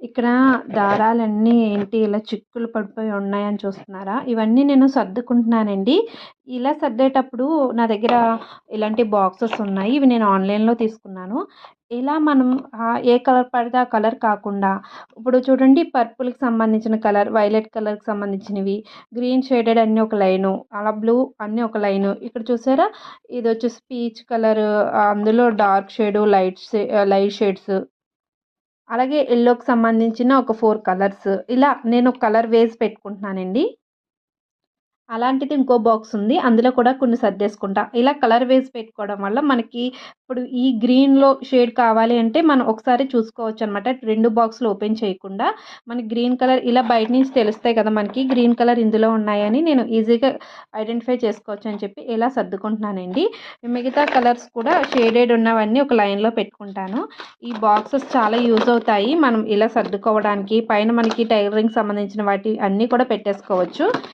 ఇక్కడ దారాలన్నీ ఏంటి ఇలా చిక్కులు పడిపోయి ఉన్నాయని చూస్తున్నారా? ఇవన్నీ నేను సర్దుకుంటున్నానండి. ఇలా సర్దేటప్పుడు నా దగ్గర ఇలాంటి బాక్సెస్ ఉన్నాయి. ఇవి నేను ఆన్‌లైన్‌లో తీసుకున్నాను. ఇలా మనం ఏ కలర్ పడితే ఆ కలర్ కాకుండా ఇప్పుడు చూడండి పర్పుల్‌కి సంబంధించిన కలర్, వైలెట్ కలర్‌కి సంబంధించినవి, గ్రీన్ షేడెడ్ అన్నీ ఒక లైను, అలా బ్లూ అన్నీ ఒక లైను. ఇక్కడ చూసారా? ఇదొచ్చేసి పీచ్ కలరు, అందులో డార్క్ షేడు, లైట్ షేడ్స్, అలాగే యెల్లోకి సంబంధించిన ఒక 4 కలర్స్, ఇలా నేను కలర్ వేసి పెట్టుకుంటున్నానండి. అలాంటిది ఇంకో బాక్స్ ఉంది. అందులో కూడా కొన్ని సర్దేసుకుంటా. ఇలా కలర్ వేసి పెట్టుకోవడం వల్ల మనకి ఇప్పుడు ఈ గ్రీన్‌లో షేడ్ కావాలి అంటే మనం ఒకసారి చూసుకోవచ్చనమాట. 2 బాక్స్‌లు ఓపెన్ చేయకుండా మనకి గ్రీన్ కలర్ ఇలా బయట నుంచి తెలుస్తాయి కదా! మనకి గ్రీన్ కలర్ ఇందులో ఉన్నాయని నేను ఈజీగా ఐడెంటిఫై చేసుకోవచ్చని చెప్పి ఇలా సర్దుకుంటున్నానండి. మిగతా కలర్స్ కూడా షేడెడ్ ఉన్నవన్నీ ఒక లైన్‌లో పెట్టుకుంటాను. ఈ బాక్సెస్ చాలా యూజ్ అవుతాయి. మనం ఇలా సర్దుకోవడానికి పైన మనకి టైలరింగ్‌కి సంబంధించిన వాటి అన్నీ కూడా పెట్టేసుకోవచ్చు.